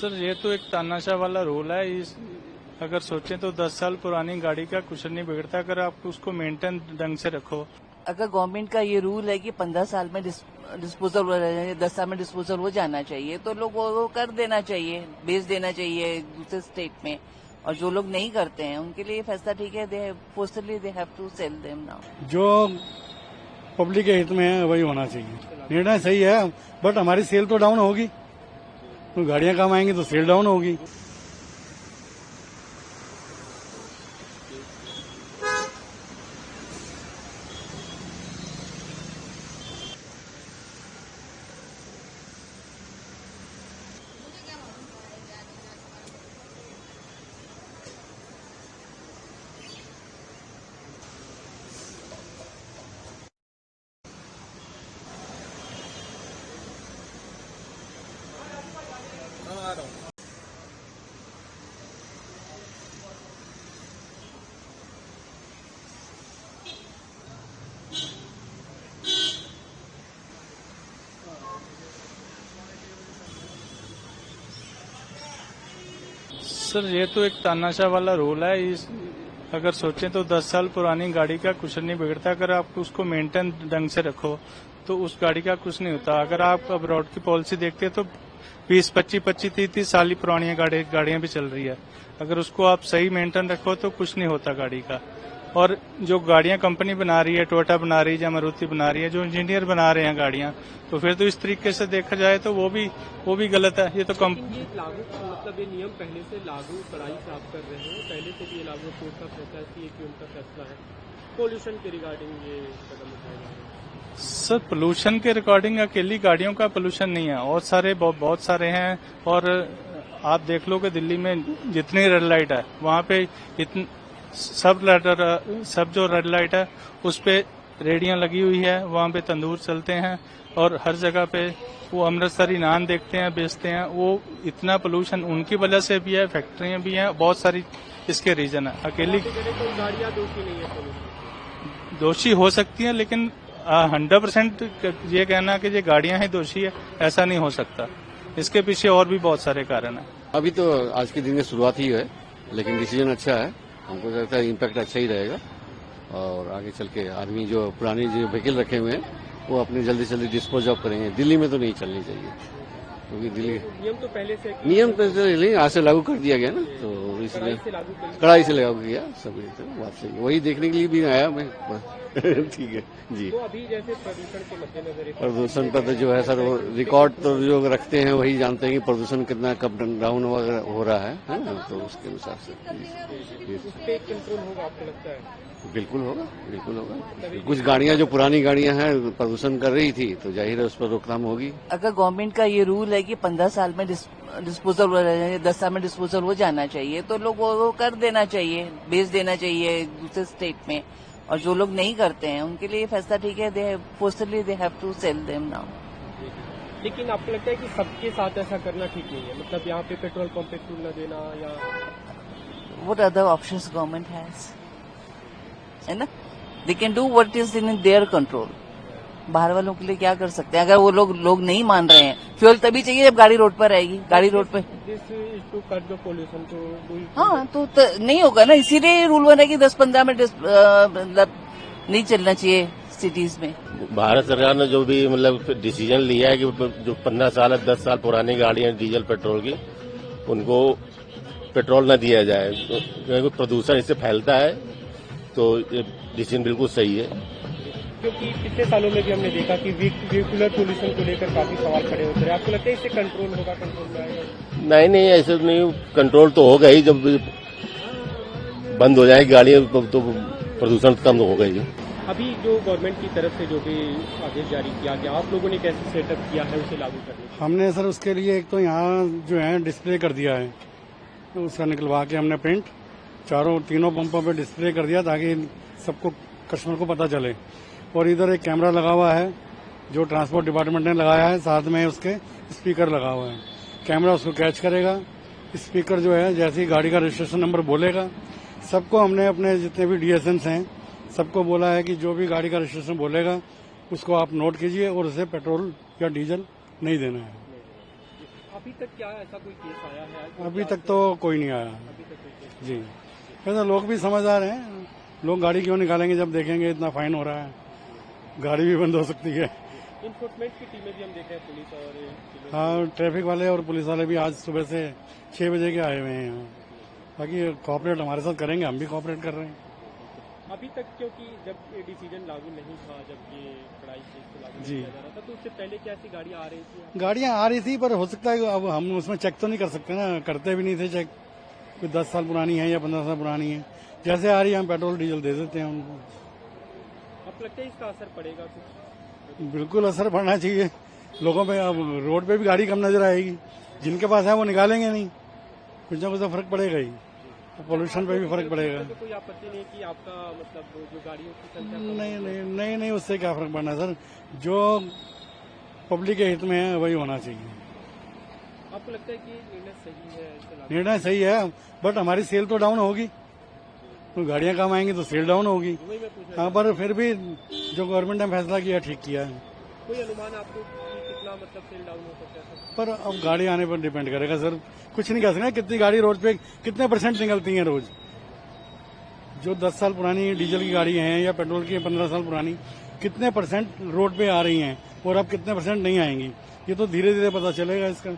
Sir ये तो एक तानाशाह वाला रूल है। अगर सोचें तो 10 साल पुरानी गाड़ी का कुछ नहीं बिगड़ता अगर आप उसको मेंटेन ढंग से रखो। अगर गवर्नमेंट का ये रूल है कि 15 साल में डिस्पोजल 10 साल में डिस्पोजल हो जाना चाहिए, तो लोग वो कर देना चाहिए, बेच देना चाहिए दूसरे स्टेट में। और जो लोग नहीं करते हैं उनके लिए फैसला ठीक है, they have to sell them now. जो पब्लिक के हित में है वही होना चाहिए। निर्णय सही है, बट हमारी सेल तो डाउन होगी, तो गाड़ियां कम आएंगी तो सेल डाउन होगी। सर ये तो एक तानाशाह वाला रूल है। अगर सोचें तो 10 साल पुरानी गाड़ी का कुछ नहीं बिगड़ता अगर आप उसको मेंटेन ढंग से रखो, तो उस गाड़ी का कुछ नहीं होता। अगर आप अब्रॉड की पॉलिसी देखते हैं तो 20-25-30 साल ही पुरानी गाड़ियां भी चल रही है। अगर उसको आप सही मेंटेन रखो तो कुछ नहीं होता गाड़ी का। और जो गाड़ियां कंपनी बना रही है, टोयोटा बना रही है या मारुति बना रही है, जो इंजीनियर बना रहे हैं गाड़ियां, तो फिर तो इस तरीके से देखा जाए तो वो भी गलत है। ये तो ये लागू मतलब ये नियम पहले से लागू कड़ाई से आप कर रहे हैं, पहले से भी ये लागू कोर्ट का फैसला है कि उनका फैसला है पोल्यूशन के रिगार्डिंग ये कदम उठाया जा रहा है। सर पोल्यूशन के रिकॉर्डिंग अकेली गाड़ियों का पोल्यूशन नहीं है, और सारे बहुत सारे हैं। और आप देख लो कि दिल्ली में जितनी रेड लाइट है वहाँ पे सब जो रेड लाइट है उस पे रेडियां लगी हुई है, वहाँ पे तंदूर चलते हैं और हर जगह पे वो अमृतसरी नान देखते हैं, बेचते हैं। वो इतना पोल्यूशन उनकी वजह से भी है, फैक्ट्रियां भी हैं, बहुत सारी इसके रीजन है। अकेली गाड़ियां दोषी नहीं है, दोषी हो सकती हैं, लेकिन 100% ये कहना कि ये गाड़ियां ही दोषी है ऐसा नहीं हो सकता। इसके पीछे और भी बहुत सारे कारण है। अभी तो आज के दिन की शुरुआत ही है, लेकिन डिसीजन अच्छा है। हमको लगता है इम्पैक्ट अच्छा ही रहेगा और आगे चल के आदमी जो पुरानी जो व्हीकल रखे हुए हैं वो अपने जल्दी से जल्दी डिस्पोज ऑफ करेंगे। दिल्ली में तो नहीं चलनी चाहिए, क्योंकि दिल्ली नियम तो पहले से नहीं आज से लागू कर दिया गया ना, तो इसलिए कड़ाई से लागू किया सभी। तो बात सही, वही देखने के लिए भी आया मैं। ठीक है जी। तो अभी जैसे प्रदूषण के मद्देनजर प्रदूषण पर तो जो है सर वो रिकॉर्ड तो जो रखते हैं वही जानते हैं कि प्रदूषण कितना कब डाउन हो रहा है ना, तो उसके अनुसार से कंट्रोल होगा आपको लगता है? बिल्कुल होगा, बिल्कुल होगा। कुछ गाड़ियां जो पुरानी गाड़ियां हैं प्रदूषण कर रही थी तो जाहिर है उस पर रोकथाम होगी। अगर गवर्नमेंट का ये रूल है कि 15 साल में डिस्पोजल 10 साल में डिस्पोजल हो जाना चाहिए, तो लोग वो कर देना चाहिए, बेच देना चाहिए दूसरे स्टेट में। और जो लोग नहीं करते हैं उनके लिए फैसला ठीक है, they have to sell them now. लेकिन आपको लगता है कि सबके साथ ऐसा करना ठीक नहीं है? मतलब यहाँ पे पेट्रोल पंप पे टूल न देना या what other options government has, है ना? They can do what is in their control. बाहर वालों के लिए क्या कर सकते हैं? अगर वो लोग नहीं मान रहे हैं, फ्यूल तभी चाहिए जब गाड़ी रोड पर आएगी। गाड़ी रोड पे पोल्यूशन तो हाँ तो नहीं होगा ना, इसीलिए रूल बना कि 10-15 में मतलब नहीं चलना चाहिए सिटीज में। भारत सरकार ने जो भी मतलब डिसीजन लिया है कि जो 15 साल 10 साल पुरानी गाड़ियां डीजल पेट्रोल की, उनको पेट्रोल न दिया जाए, क्योंकि प्रदूषण इससे फैलता है। तो ये डिसीजन बिल्कुल सही है, क्योंकि पिछले सालों में भी हमने देखा कि व्हीकुलर पोल्यूशन को लेकर काफी सवाल खड़े होते हैं। आपको लगता है इससे कंट्रोल होगा, कंट्रोल में आएगा? नहीं ऐसे नहीं, कंट्रोल तो होगा ही। जब बंद हो जाएगी गाड़ियां तो प्रदूषण कम होगा ही। अभी जो गवर्नमेंट की तरफ से जो भी आदेश जारी किया गया, आप लोगों ने कैसे सेटअप किया है उसे लागू करने? हमने सर उसके लिए एक तो यहाँ जो है डिस्प्ले कर दिया है, तो उसका निकलवा के हमने प्रिंट तीनों पंपों पे डिस्प्ले कर दिया ताकि सबको कस्टमर को पता चले। और इधर एक कैमरा लगा हुआ है जो ट्रांसपोर्ट डिपार्टमेंट ने लगाया है, साथ में उसके स्पीकर लगा हुआ है। कैमरा उसको कैच करेगा, स्पीकर जो है जैसे ही गाड़ी का रजिस्ट्रेशन नंबर बोलेगा, सबको हमने अपने जितने भी डीएसएम्स हैं सबको बोला है कि जो भी गाड़ी का रजिस्ट्रेशन बोलेगा उसको आप नोट कीजिए और उसे पेट्रोल या डीजल नहीं देना है। अभी तक क्या ऐसा कोई केस आया है? अभी तक तो कोई नहीं आया अभी तक कोई केस जी। वैसे लोग भी समझदार हैं, लोग गाड़ी क्यों निकालेंगे जब देखेंगे इतना फाइन हो रहा है, गाड़ी भी बंद हो सकती है। इन्फोर्समेंट की टीमें भी हम देख रहे हैं, पुलिस और हाँ, ट्रैफिक वाले और पुलिस वाले भी आज सुबह से 6 बजे के आए हुए हैं यहाँ। बाकी कोऑपरेट हमारे साथ करेंगे, हम भी कोऑपरेट कर रहे हैं। अभी तक क्योंकि जब ये डिसीजन लागू नहीं था, जब ये कड़ाई से इसको लागू नहीं जी। किया जा रहा था, तो उससे पहले क्या ऐसी गाड़ियां आ रही थी? गाड़ियां आ रही थी, पर हो सकता है अब हम उसमें चेक तो नहीं कर सकते ना, करते भी नहीं थे चेक। कोई 10 साल पुरानी है या 15 साल पुरानी है, जैसे आ रही है हम पेट्रोल डीजल दे देते हैं उनको। अब लगता है इसका असर पड़ेगा कुछ? बिल्कुल असर पड़ना चाहिए लोगों पे। अब रोड पे भी गाड़ी कम नजर आएगी, जिनके पास है वो निकालेंगे नहीं, कुछ ना कुछ तो फर्क पड़ेगा ही, पोल्यूशन पे भी फर्क पड़ेगा। तो कोई आपत्ति नहीं कि आपका मतलब जो गाड़ियों की संख्या नहीं, उससे क्या फर्क पड़ना सर, जो पब्लिक के हित में है वही होना चाहिए। आपको लगता है कि निर्णय सही है? इसे लागू- निर्णय सही है, बट हमारी सेल तो डाउन होगी, तो गाड़ियां कम आएंगी तो सेल डाउन होगी। वही मैं पूछ रहा हाँ, पर फिर भी जो गवर्नमेंट ने फैसला किया ठीक किया है। हूं। कोई अनुमान आपको कि कितना मतलब सेल डाउन हो सकता है? पर अब गाड़ी आने पर डिपेंड करेगा सर, कुछ नहीं कह सकते कितनी गाड़ी रोड पे कितने % निकलती हैं रोज। जो 10 साल पुरानी डीजल की गाड़ी हैं या पेट्रोल की 15 साल पुरानी, कितने % रोड पे आ रही हैं और अब कितने % नहीं आएंगी, ये तो धीरे धीरे पता चलेगा इसका।